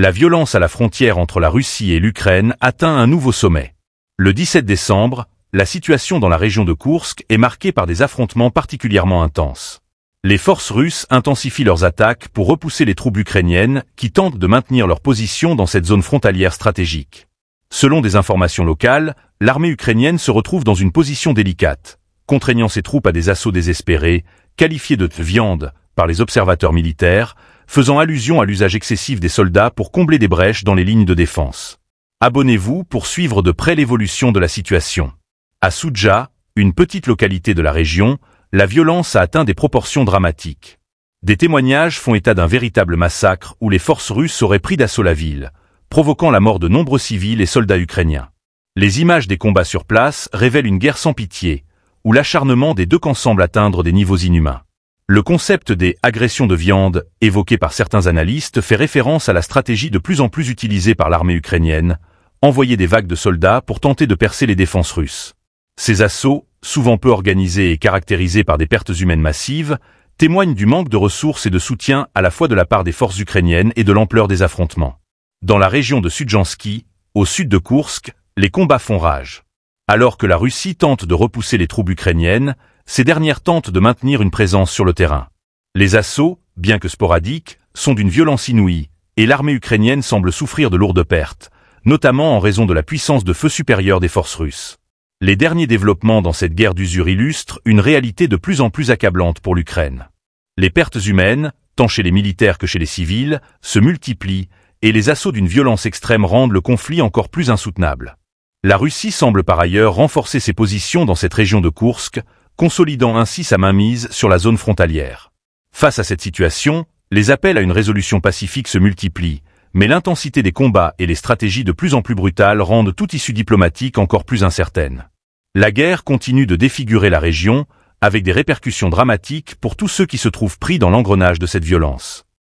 La violence à la frontière entre la Russie et l'Ukraine atteint un nouveau sommet. Le 17 décembre, la situation dans la région de Koursk est marquée par des affrontements particulièrement intenses. Les forces russes intensifient leurs attaques pour repousser les troupes ukrainiennes qui tentent de maintenir leur position dans cette zone frontalière stratégique. Selon des informations locales, l'armée ukrainienne se retrouve dans une position délicate, contraignant ses troupes à des assauts désespérés, qualifiés de « viande » par les observateurs militaires, faisant allusion à l'usage excessif des soldats pour combler des brèches dans les lignes de défense. Abonnez-vous pour suivre de près l'évolution de la situation. À Soudja, une petite localité de la région, la violence a atteint des proportions dramatiques. Des témoignages font état d'un véritable massacre où les forces russes auraient pris d'assaut la ville, provoquant la mort de nombreux civils et soldats ukrainiens. Les images des combats sur place révèlent une guerre sans pitié, où l'acharnement des deux camps semble atteindre des niveaux inhumains. Le concept des « agressions de viande » évoqué par certains analystes fait référence à la stratégie de plus en plus utilisée par l'armée ukrainienne, envoyer des vagues de soldats pour tenter de percer les défenses russes. Ces assauts, souvent peu organisés et caractérisés par des pertes humaines massives, témoignent du manque de ressources et de soutien à la fois de la part des forces ukrainiennes et de l'ampleur des affrontements. Dans la région de Sudjanski, au sud de Koursk, les combats font rage. Alors que la Russie tente de repousser les troupes ukrainiennes, ces dernières tentent de maintenir une présence sur le terrain. Les assauts, bien que sporadiques, sont d'une violence inouïe, et l'armée ukrainienne semble souffrir de lourdes pertes, notamment en raison de la puissance de feu supérieure des forces russes. Les derniers développements dans cette guerre d'usure illustrent une réalité de plus en plus accablante pour l'Ukraine. Les pertes humaines, tant chez les militaires que chez les civils, se multiplient, et les assauts d'une violence extrême rendent le conflit encore plus insoutenable. La Russie semble par ailleurs renforcer ses positions dans cette région de Koursk, consolidant ainsi sa mainmise sur la zone frontalière. Face à cette situation, les appels à une résolution pacifique se multiplient, mais l'intensité des combats et les stratégies de plus en plus brutales rendent toute issue diplomatique encore plus incertaine. La guerre continue de défigurer la région, avec des répercussions dramatiques pour tous ceux qui se trouvent pris dans l'engrenage de cette violence.